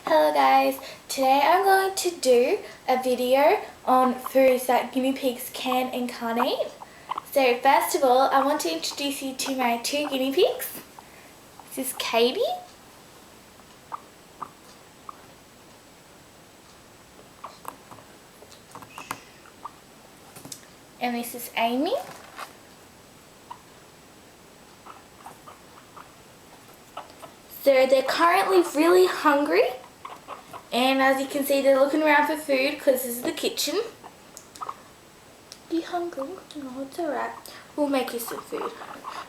Hello guys, today I'm going to do a video on foods that guinea pigs can and can't eat. So first of all, I want to introduce you to my two guinea pigs. This is Katie and this is Amy. So they're currently really hungry, and as you can see they're looking around for food because this is the kitchen. Are you hungry? No, it's alright. We'll make you some food.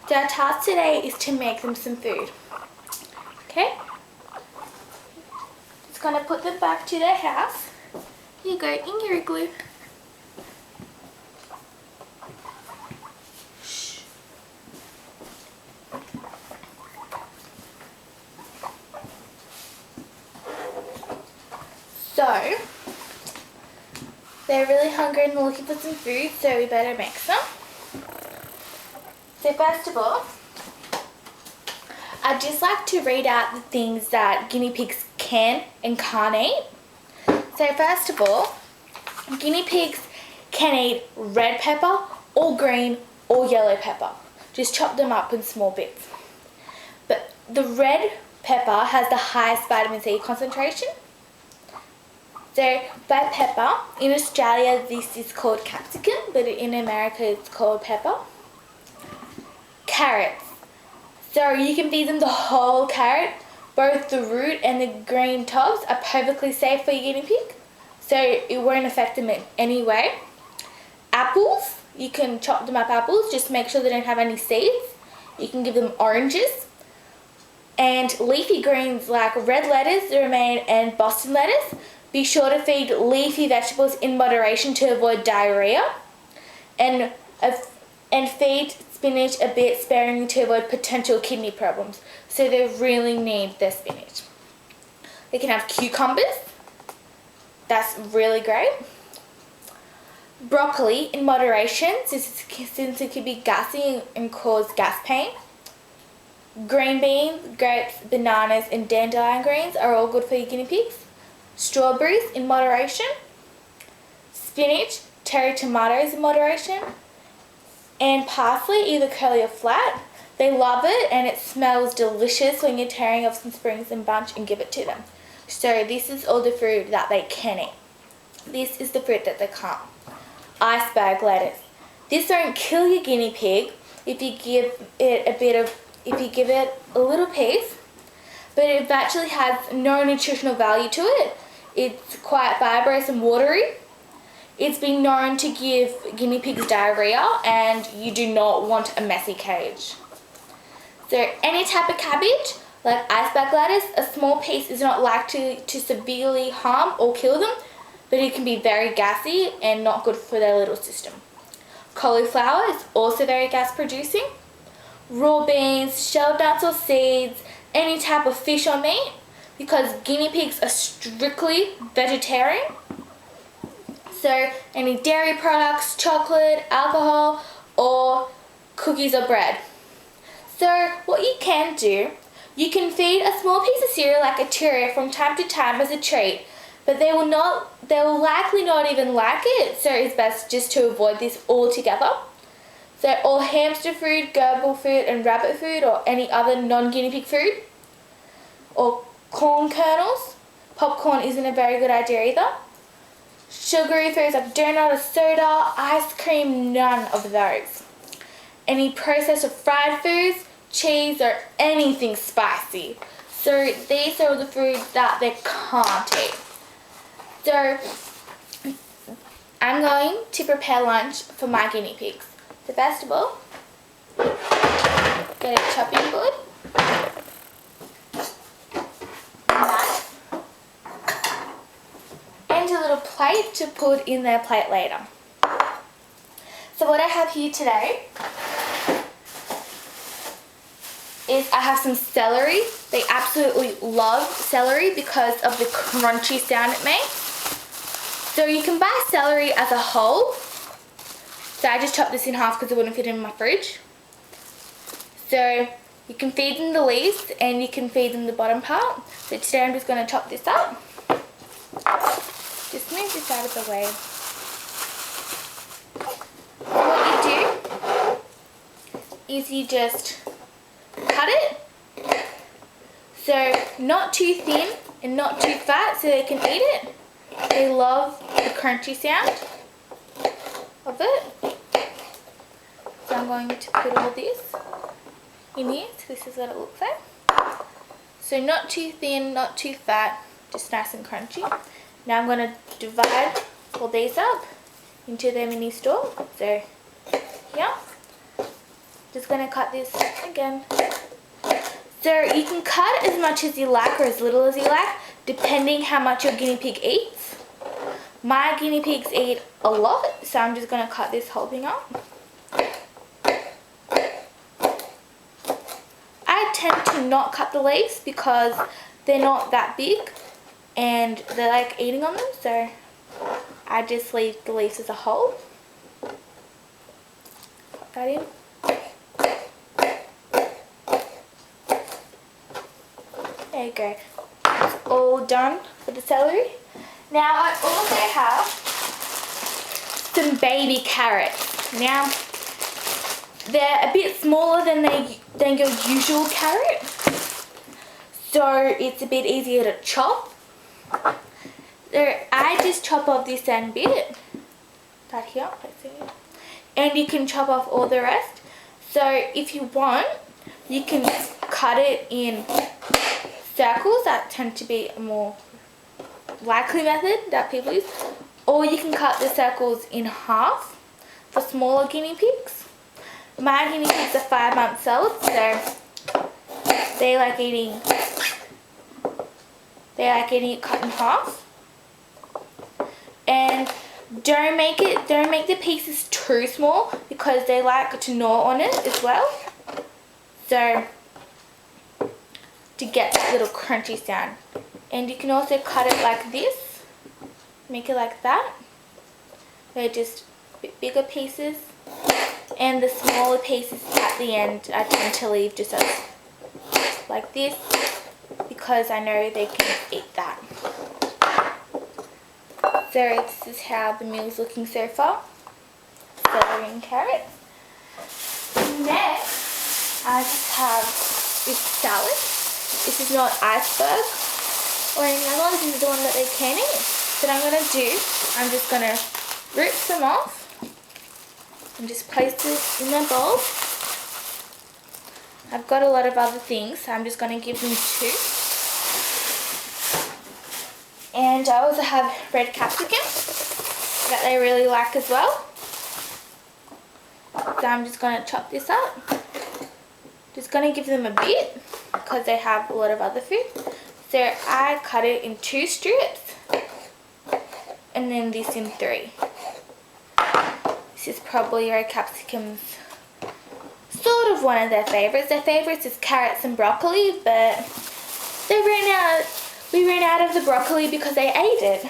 So our task today is to make them some food. Okay? Just gonna put them back to their house. Here you go, in your igloo. So, they're really hungry and they're looking for some food, so we better make some. So first of all, I'd just like to read out the things that guinea pigs can and can't eat. So first of all, guinea pigs can eat red pepper or green or yellow pepper. Just chop them up in small bits. But the red pepper has the highest vitamin C concentration. So by pepper, in Australia this is called capsicum, but in America it's called pepper. Carrots. So you can feed them the whole carrot. Both the root and the green tops are perfectly safe for your guinea pig, so it won't affect them in any way. Apples, you can chop them up apples, just make sure they don't have any seeds. You can give them oranges. And leafy greens like red lettuce, romaine and Boston lettuce. Be sure to feed leafy vegetables in moderation to avoid diarrhea, and feed spinach a bit sparingly to avoid potential kidney problems. So they really need their spinach. They can have cucumbers. That's really great. Broccoli in moderation, since it can be gassy and cause gas pain. Green beans, grapes, bananas and dandelion greens are all good for your guinea pigs. Strawberries in moderation, spinach, cherry tomatoes in moderation, and parsley, either curly or flat. They love it and it smells delicious when you're tearing off some sprigs and bunch and give it to them. So this is all the fruit that they can eat. This is the fruit that they can't. Iceberg lettuce. This won't kill your guinea pig if you give it a little piece, but it actually has no nutritional value to it. It's quite fibrous and watery. It's been known to give guinea pigs diarrhea, and you do not want a messy cage. So any type of cabbage, like iceberg lettuce, a small piece is not likely to severely harm or kill them, but it can be very gassy and not good for their little system. Cauliflower is also very gas producing. Raw beans, shelled nuts or seeds, any type of fish or meat, because guinea pigs are strictly vegetarian. So any dairy products, chocolate, alcohol, or cookies or bread. So what you can do, you can feed a small piece of cereal like a Cheerio from time to time as a treat, but they will likely not even like it, so it's best just to avoid this altogether. So all hamster food, gerbil food and rabbit food, or any other non-guinea pig food, or corn kernels. Popcorn isn't a very good idea either. Sugary foods like donut or soda, ice cream, none of those. Any processed or fried foods, cheese or anything spicy. So these are the foods that they can't eat. So I'm going to prepare lunch for my guinea pigs. So first of all, get a chopping board, knife, and a little plate to put in their plate later. So what I have here today is I have some celery. They absolutely love celery because of the crunchy sound it makes. So you can buy celery as a whole. So I just chopped this in half because it wouldn't fit in my fridge. So You can feed them the leaves and you can feed them the bottom part. So today I'm just going to chop this up. Just move this out of the way. What you do is you just cut it. So not too thin and not too fat so they can eat it. They love the crunchy sound of it. So I'm going to put all this in here. So this is what it looks like. So not too thin, not too fat, just nice and crunchy. Now I'm going to divide all these up into their mini store. So here, just going to cut this again. So you can cut as much as you like or as little as you like, depending how much your guinea pig eats. My guinea pigs eat a lot, so I'm just going to cut this whole thing up. I tend to not cut the leaves because they're not that big and they like eating on them, so I just leave the leaves as a whole. Put that in. There you go. It's all done for the celery. Now I also have some baby carrots. Now they're a bit smaller than your usual carrot, so it's a bit easier to chop. So I just chop off this end bit, that here, and you can chop off all the rest. So if you want, you can cut it in circles. That tend to be a more likely method that people use, or you can cut the circles in half for smaller guinea pigs. My guinea pigs are 5-month-olds, so they like eating it cut in half. And don't make the pieces too small because they like to gnaw on it as well. So to get that little crunchy sound. And you can also cut it like this, make it like that. They're just a bit bigger pieces, and the smaller pieces at the end I tend to leave just as like this because I know they can eat that. So this is how the meal's looking so far. Celery and carrots. Next I just have this salad. This is not iceberg or any other one, this is the one that they can eat. So what I'm going to do, I'm just going to rip some off and just place this in their bowl. I've got a lot of other things, so I'm just going to give them 2. And I also have red capsicum that they really like as well. So I'm just going to chop this up. Just going to give them a bit because they have a lot of other food. So I cut it in 2 strips and then this in 3. This is probably red capsicum's sort of one of their favourites. Their favourites is carrots and broccoli, but we ran out of the broccoli because they ate it.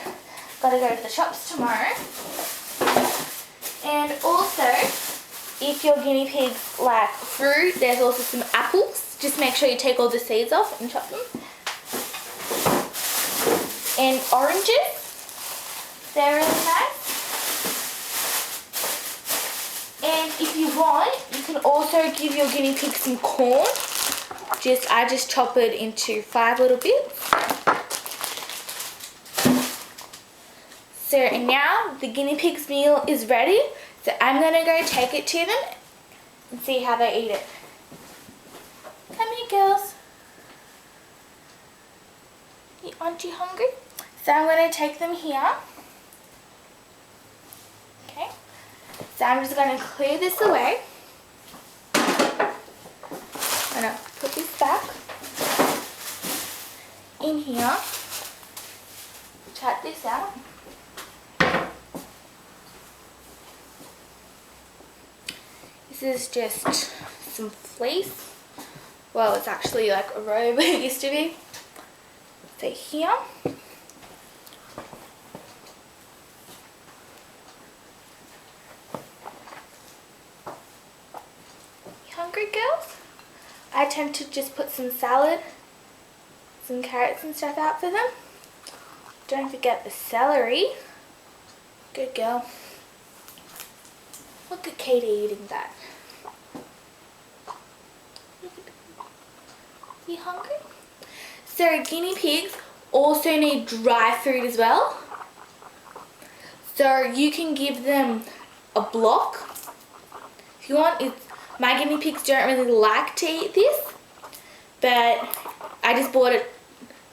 Gotta go to the shops tomorrow. And also, if your guinea pigs like fruit, there's also some apples. Just make sure you take all the seeds off and chop them. And oranges, they're really nice. And if you want, you can also give your guinea pig some corn. I just chop it into 5 little bits. So now the guinea pig's meal is ready. So I'm going to go take it to them and see how they eat it. Come here, girls. Aren't you hungry? So I'm going to take them here. Okay. So I'm just going to clear this away. I'm going to put this back in here. Check this out. This is just some fleece. Well, it's actually like a robe it used to be. So here. You hungry, girls? I tend to just put some salad, some carrots and stuff out for them. Don't forget the celery. Good girl. Look at Katie eating that. You hungry? So guinea pigs also need dry food as well. So you can give them a block. If you want, my guinea pigs don't really like to eat this, but I just bought it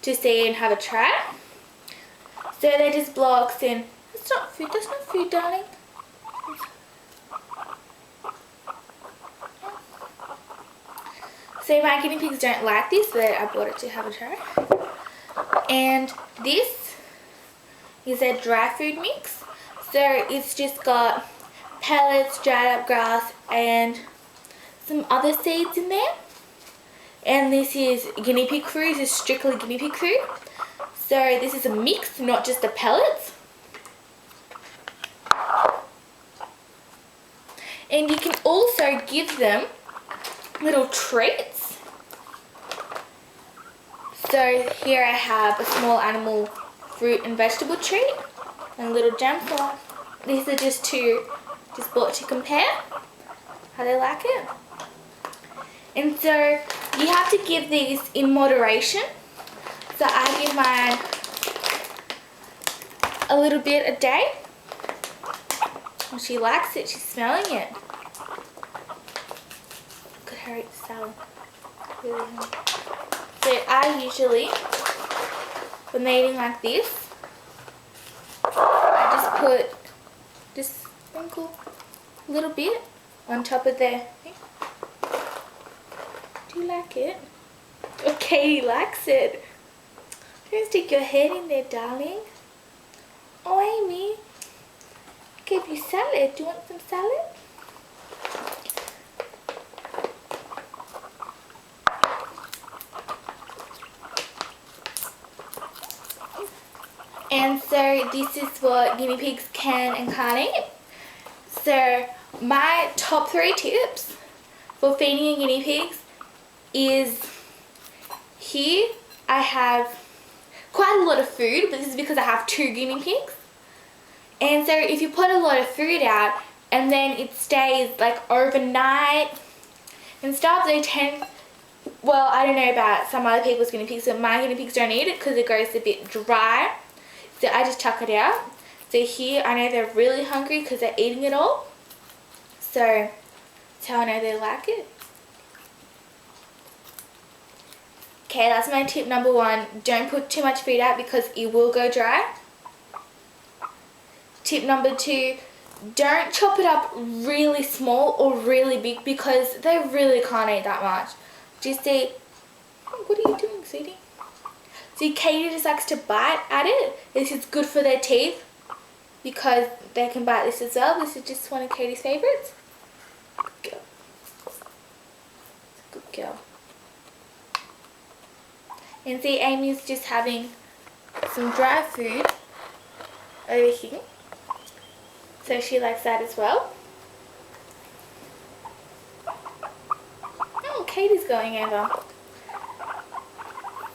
to see and have a try. So they're just blocks, and it's not food, that's not food, darling. So my guinea pigs don't like this, but I bought it to have a try. And this is a dry food mix. So it's just got pellets, dried up grass, and some other seeds in there. And this is guinea pig food. This is strictly guinea pig food. So this is a mix, not just the pellets. And you can also give them little treats. So here I have a small animal fruit and vegetable treat and a little jam fly. These are just bought to compare how they like it. And so you have to give these in moderation. So I give mine a little bit a day. And she likes it, she's smelling it. Look at her eat the salad. Really hungry. So I usually, when they're eating like this, I just sprinkle a little bit on top of their thing. Do you like it? Oh, Katie likes it. Don't stick your head in there, darling. Oh, Amy, I gave you salad. Do you want some salad? And so this is what guinea pigs can and can't eat. So my top 3 tips for feeding your guinea pigs is, here I have quite a lot of food, but this is because I have 2 guinea pigs. And so if you put a lot of food out and then it stays like overnight and stuff, they tend, well, I don't know about some other people's guinea pigs, but my guinea pigs don't eat it because it goes a bit dry. So I just chuck it out. So here I know they're really hungry because they're eating it all. So that's how I know they like it. Okay, that's my tip number 1. Don't put too much food out because it will go dry. Tip number 2, don't chop it up really small or really big because they really can't eat that much. Just see, what are you doing, sweetie? See, Katie just likes to bite at it. This is good for their teeth because they can bite this as well. This is just one of Katie's favourites. Good girl. Good girl. And see, Amy's just having some dry food over here. So she likes that as well. Oh, Katie's going over.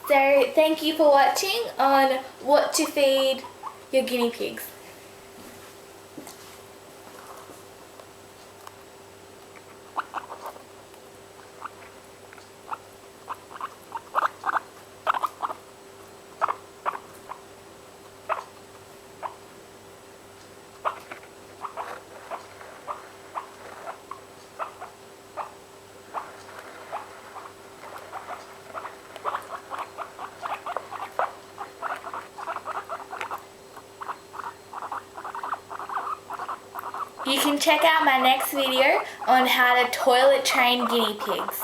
So thank you for watching on what to feed your guinea pigs. You can check out my next video on how to toilet train guinea pigs.